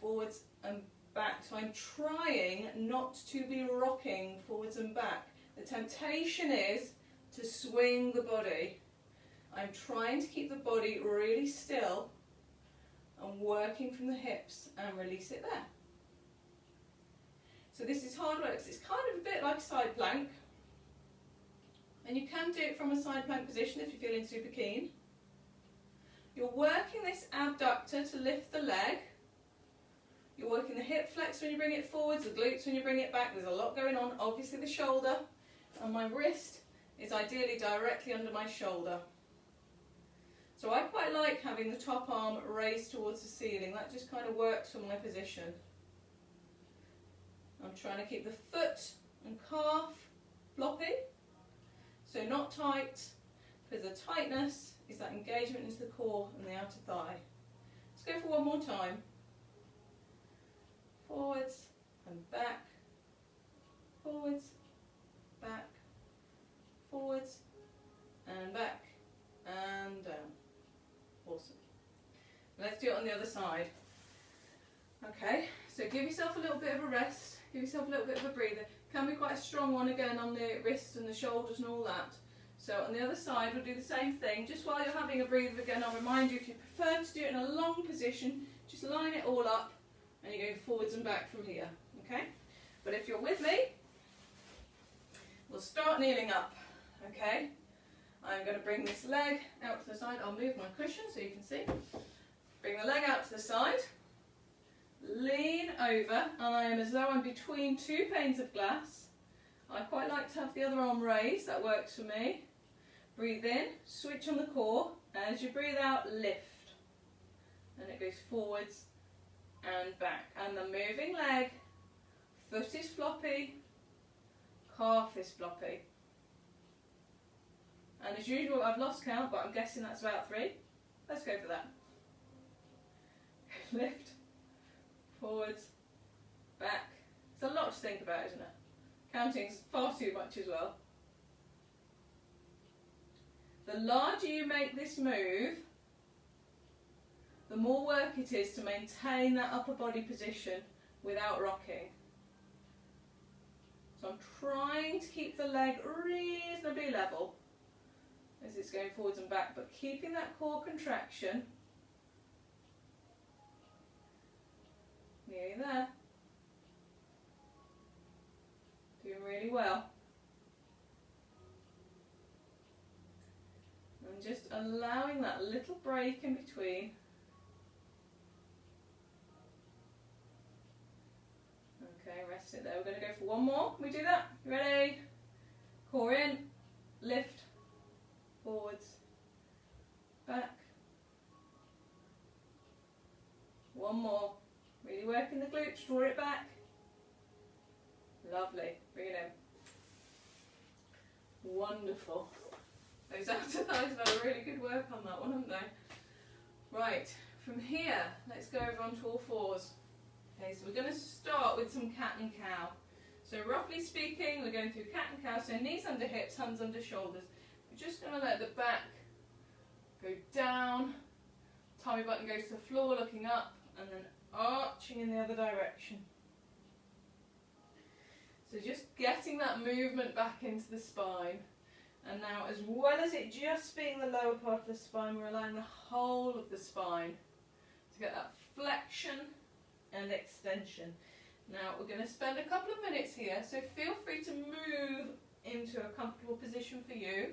forwards and back. So I'm trying not to be rocking forwards and back. The temptation is to swing the body. I'm trying to keep the body really still and working from the hips and release it there. So this is hard work because it's kind of a bit like a side plank. And you can do it from a side plank position if you're feeling super keen. You're working this abductor to lift the leg. You're working the hip flex when you bring it forwards, the glutes when you bring it back. There's a lot going on. Obviously the shoulder, and my wrist is ideally directly under my shoulder. So I quite like having the top arm raised towards the ceiling. That just kind of works for my position. I'm trying to keep the foot and calf floppy, so not tight, because the tightness is that engagement into the core and the outer thigh. Let's go for one more time. Forwards and back, forwards, back, forwards and back and down. Awesome. Let's do it on the other side. Okay, so give yourself a little bit of a rest, give yourself a little bit of a breather. Can be quite a strong one again on the wrists and the shoulders and all that. So on the other side we'll do the same thing. Just while you're having a breather again, I'll remind you, if you prefer to do it in a long position, just line it all up and you go forwards and back from here. Okay? But if you're with me, we'll start kneeling up. Okay? I'm going to bring this leg out to the side. I'll move my cushion so you can see. Bring the leg out to the side. Lean over, and I am as though I'm between two panes of glass. I quite like to have the other arm raised. That works for me. Breathe in, switch on the core. As you breathe out, lift. And it goes forwards and back. And the moving leg, foot is floppy, calf is floppy. And as usual, I've lost count, but I'm guessing that's about 3. Let's go for that. Lift, forwards, back. It's a lot to think about, isn't it? Counting's far too much as well. The larger you make this move, the more work it is to maintain that upper body position without rocking. So I'm trying to keep the leg reasonably level as it's going forwards and back, but keeping that core contraction. Nearly there. Doing really well. And just allowing that little break in between. Okay, rest it there. We're going to go for one more. Can we do that? Ready? Core in, lift, forwards, back. One more. Really working the glutes, draw it back. Lovely. Bring it in. Wonderful. Those outer thighs have had a really good work on that one, haven't they? Right, from here, let's go over onto all fours. Okay, so we're going to start with some cat and cow. So roughly speaking, we're going through cat and cow, so knees under hips, hands under shoulders. We're just going to let the back go down, tummy button goes to the floor looking up, and then arching in the other direction. So just getting that movement back into the spine. And now, as well as it just being the lower part of the spine, we're allowing the whole of the spine to get that flexion and extension. Now we're going to spend a couple of minutes here, so feel free to move into a comfortable position for you.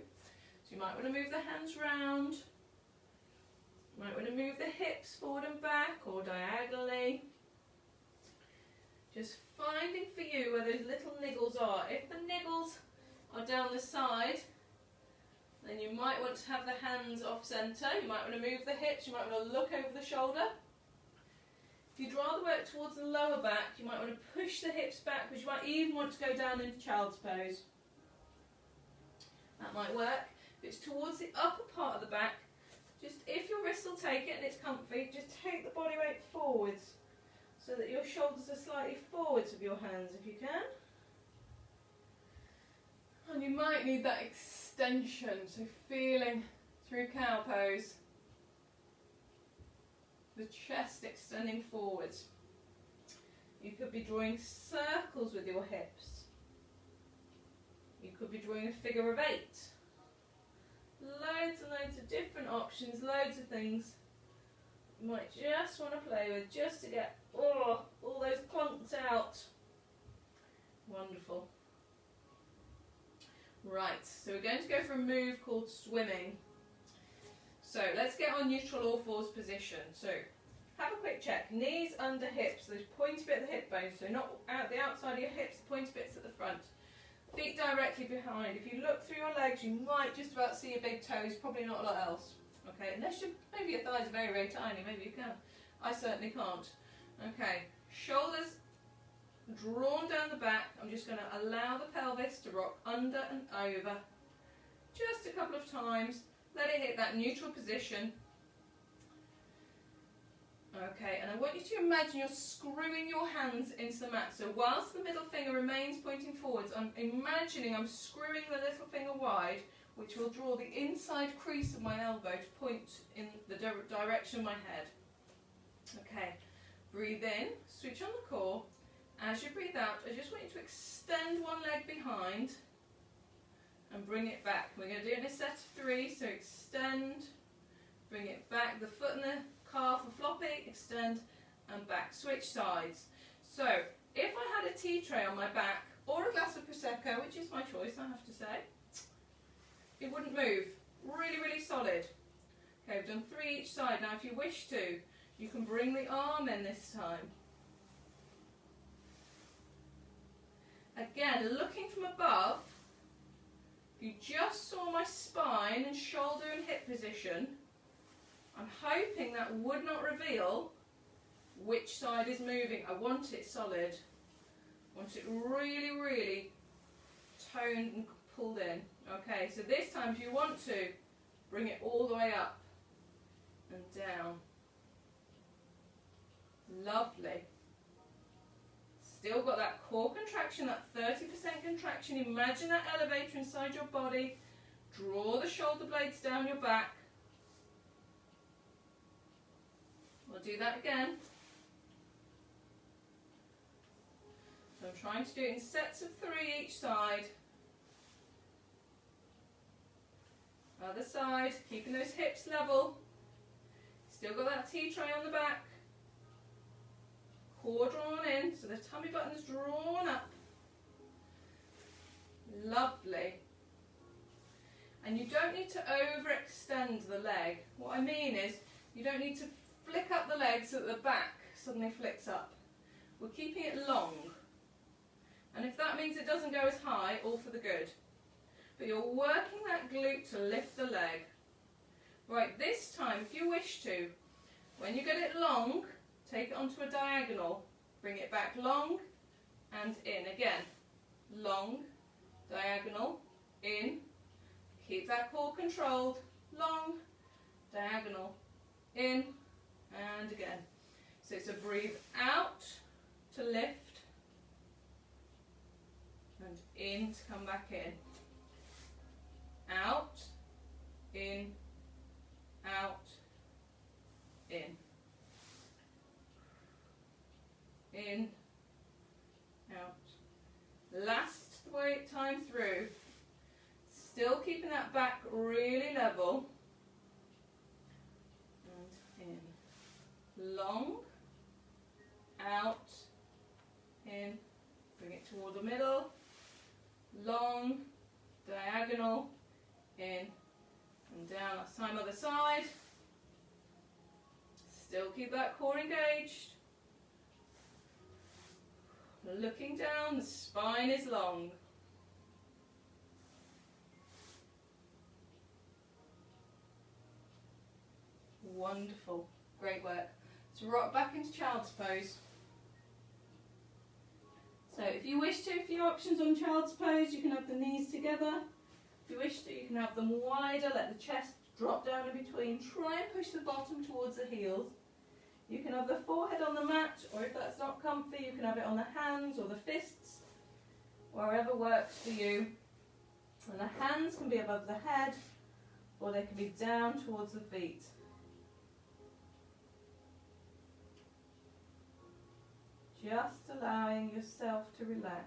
So you might want to move the hands round, you might want to move the hips forward and back or diagonally. Just finding for you where those little niggles are. If the niggles are down the side, then you might want to have the hands off centre, you might want to move the hips, you might want to look over the shoulder. If you'd rather work towards the lower back, you might want to push the hips back, because you might even want to go down into child's pose. That might work. If it's towards the upper part of the back, Just if your wrists will take it and it's comfy, just take the body weight forwards so that your shoulders are slightly forwards of your hands if you can. And you might need that extension, so feeling through cow pose, the chest extending forwards. You could be drawing circles with your hips. You could be drawing a figure of 8. Loads and loads of different options, loads of things you might just want to play with, just to get all those clunks out. Wonderful. Right, so we're going to go for a move called swimming. So let's get on neutral all fours position. So have a quick check. Knees under hips, those pointy bit of the hip bones, so not out the outside of your hips, the pointy bits at the front. Feet directly behind. If you look through your legs, you might just about see your big toes, probably not a lot else. Okay, unless maybe your thighs are very, very tiny, maybe you can. I certainly can't. Okay, shoulders drawn down the back. I'm just going to allow the pelvis to rock under and over just a couple of times. Let it hit that neutral position. Okay, and I want you to imagine you're screwing your hands into the mat. So whilst the middle finger remains pointing forwards, I'm imagining I'm screwing the little finger wide, which will draw the inside crease of my elbow to point in the direction of my head. Okay, breathe in, switch on the core. As you breathe out, I just want you to extend one leg behind and bring it back. We're going to do it in a set of 3, so extend, bring it back, the foot and the calf are floppy, extend and back. Switch sides. So if I had a tea tray on my back or a glass of Prosecco, which is my choice I have to say, it wouldn't move. Really, really solid. Okay, we've done 3 each side. Now if you wish to, you can bring the arm in this time. Again, looking from above, if you just saw my spine and shoulder and hip position, I'm hoping that would not reveal which side is moving. I want it solid. I want it really, really toned and pulled in. Okay, so this time if you want to, bring it all the way up and down. Lovely. Still got that core contraction, that 30% contraction. Imagine that elevator inside your body. Draw the shoulder blades down your back. We'll do that again. So I'm trying to do it in sets of 3 each side. Other side, keeping those hips level. Still got that tea tray on the back. Core drawn in, so the tummy button's drawn up. Lovely. And you don't need to overextend the leg. What I mean is, you don't need to flick up the leg so that the back suddenly flicks up. We're keeping it long. And if that means it doesn't go as high, all for the good. But you're working that glute to lift the leg. Right, this time, if you wish to, when you get it long, take it onto a diagonal. Bring it back long and in. Again, long, diagonal, in. Keep that core controlled. Long, diagonal, in, and again. So it's a breathe out to lift and in to come back in. Out, in, out, in. In, out. Last time through. Still keeping that back really level. And in. Long, out, in. Bring it toward the middle. Long, diagonal, in, and down. Last time other side. Still keep that core engaged. Looking down, the spine is long. Wonderful. Great work. So rock back into child's pose. So if you wish to, a few options on child's pose. You can have the knees together. If you wish to, you can have them wider, let the chest drop down in between. Try and push the bottom towards the heels. You can have the forehead on the mat, or if that's not comfy, you can have it on the hands or the fists, wherever works for you. And the hands can be above the head, or they can be down towards the feet. Just allowing yourself to relax.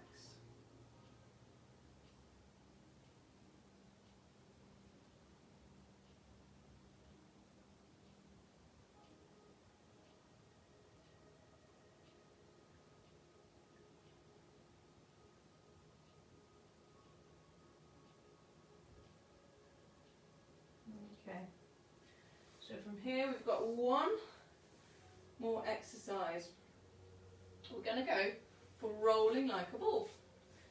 Okay, so from here we've got one more exercise. We're going to go for rolling like a ball.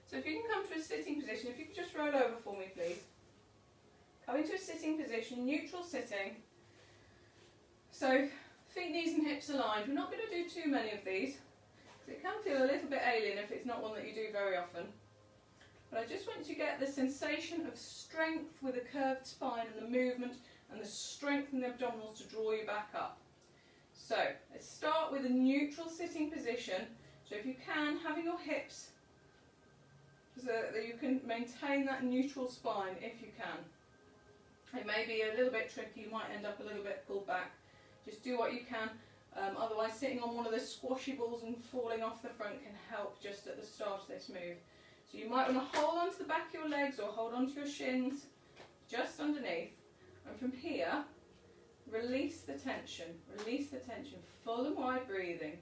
So if you can come to a sitting position, if you could just roll over for me please. Coming to a sitting position, neutral sitting. So feet, knees and hips aligned. We're not going to do too many of these, because it can feel a little bit alien if it's not one that you do very often. But I just want you to get the sensation of strength with a curved spine and the movement and the strength in the abdominals to draw you back up. So let's start with a neutral sitting position. So if you can, having your hips so that you can maintain that neutral spine if you can. It may be a little bit tricky, you might end up a little bit pulled back. Just do what you can. Otherwise sitting on one of the squashy balls and falling off the front can help just at the start of this move. So you might want to hold on to the back of your legs or hold on to your shins just underneath. And from here, release the tension, full and wide breathing.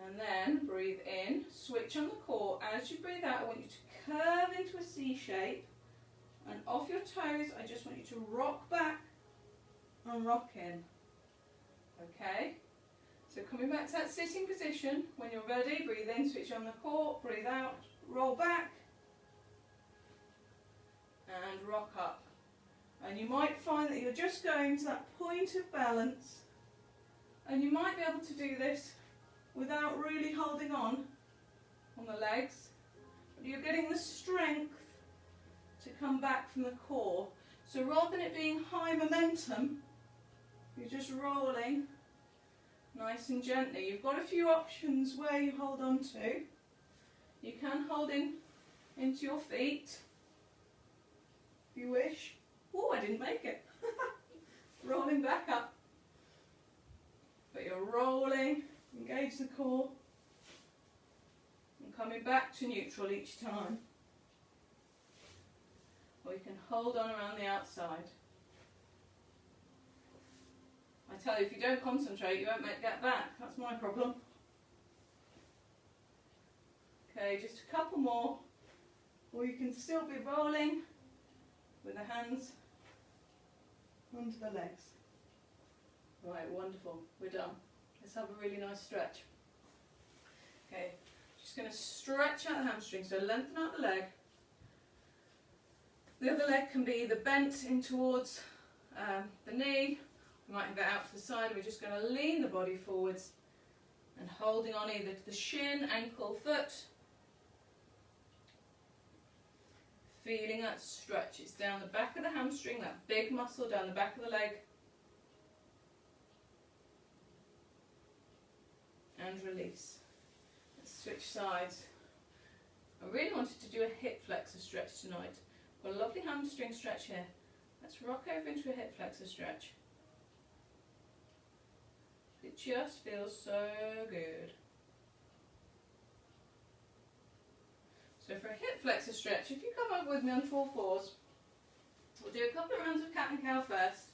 And then breathe in, switch on the core. As you breathe out, I want you to curve into a C shape. And off your toes, I just want you to rock back and rock in. Okay? So coming back to that sitting position, when you're ready, breathe in, switch on the core, breathe out, roll back, and rock up. And you might find that you're just going to that point of balance, and you might be able to do this without really holding on the legs, but you're getting the strength to come back from the core. So rather than it being high momentum, you're just rolling nice and gently. You've got a few options where you hold on to. You can hold into your feet if you wish. Oh, I didn't make it. Rolling back up. But you're rolling, engage the core, and coming back to neutral each time. Or you can hold on around the outside. I tell you, if you don't concentrate, you won't get back. That's my problem. Okay, just a couple more. Or you can still be rolling with the hands onto the legs. Right, wonderful. We're done. Let's have a really nice stretch. Okay, just going to stretch out the hamstring. So lengthen out the leg. The other leg can be either bent in towards the knee. We might have it out to the side. We're just going to lean the body forwards and holding on either to the shin, ankle, foot. Feeling that stretch. It's down the back of the hamstring, that big muscle down the back of the leg. And release. Let's switch sides. I really wanted to do a hip flexor stretch tonight. Got a lovely hamstring stretch here. Let's rock over into a hip flexor stretch. It just feels so good. So for a hip flexor stretch, if you come over with me on all fours, we'll do a couple of rounds of cat and cow first.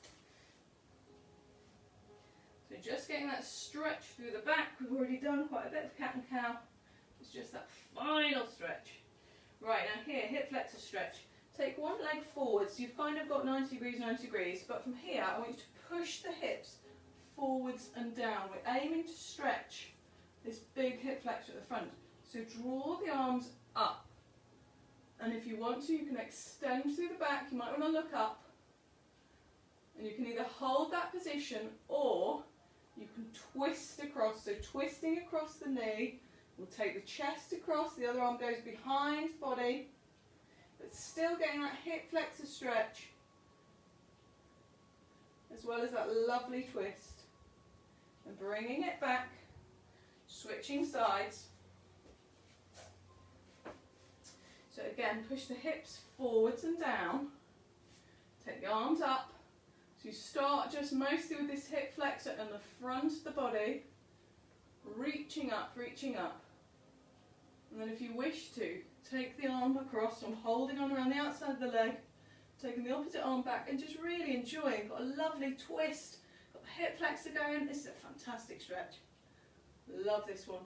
So just getting that stretch through the back. We've already done quite a bit of cat and cow. It's just that final stretch. Right, now here, hip flexor stretch. Take one leg forwards. You've kind of got 90 degrees, but from here I want you to push the hips forwards and down. We're aiming to stretch this big hip flexor at the front. So draw the arms up. And if you want to, you can extend through the back. You might want to look up. And you can either hold that position or you can twist across. So twisting across the knee. We'll take the chest across. The other arm goes behind the body. But still getting that hip flexor stretch. as well as that lovely twist. And bringing it back, switching sides. So again, push the hips forwards and down. Take the arms up. So you start just mostly with this hip flexor and the front of the body, reaching up, reaching up. And then if you wish to, take the arm across. I'm holding on around the outside of the leg, taking the opposite arm back and just really enjoying. Got a lovely twist, got the hip flexor going. This is a fantastic stretch. Love this one.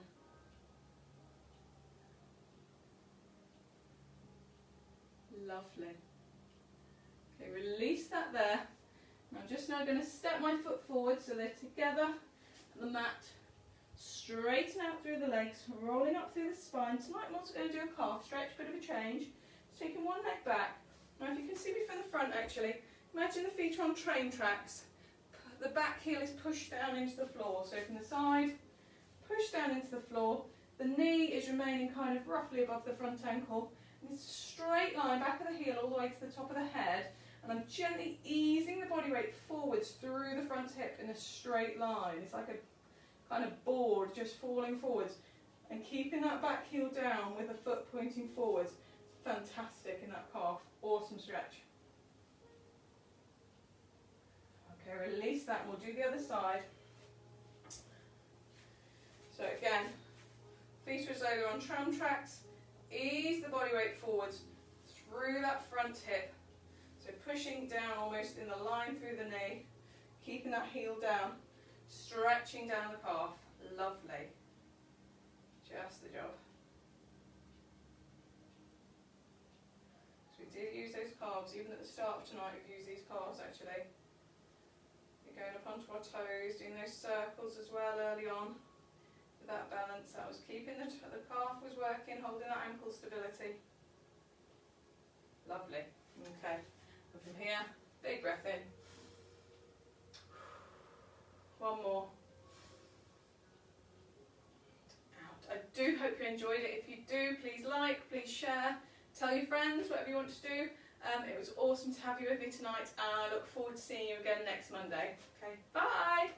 Lovely. Okay, release that there. I'm just now going to step my foot forward so they're together at the mat. Straighten out through the legs, rolling up through the spine. Tonight I'm also going to do a calf stretch, bit of a change. So taking one leg back. Now if you can see me from the front actually, imagine the feet are on train tracks. The back heel is pushed down into the floor. So from the side, push down into the floor. The knee is remaining kind of roughly above the front ankle. And it's a straight line, back of the heel all the way to the top of the head. And I'm gently easing the body weight forwards through the front hip in a straight line. It's like a kind of board just falling forwards. And keeping that back heel down with the foot pointing forwards. It's fantastic in that calf. Awesome stretch. Okay, release that and we'll do the other side. So again, feet are as though they're on tram tracks. Ease the body weight forwards through that front hip. So pushing down almost in the line through the knee, keeping that heel down, stretching down the calf. Lovely. Just the job. So we did use those calves, even at the start of tonight we've used these calves actually. We're going up onto our toes, doing those circles as well early on. That balance, that was keeping the calf was working, holding that ankle stability. Lovely. Okay, and from here, big breath in. One more. Out. I do hope you enjoyed it. If you do, please like, please share, tell your friends, whatever you want to do. It was awesome to have you with me tonight, and I look forward to seeing you again next Monday. Okay, bye.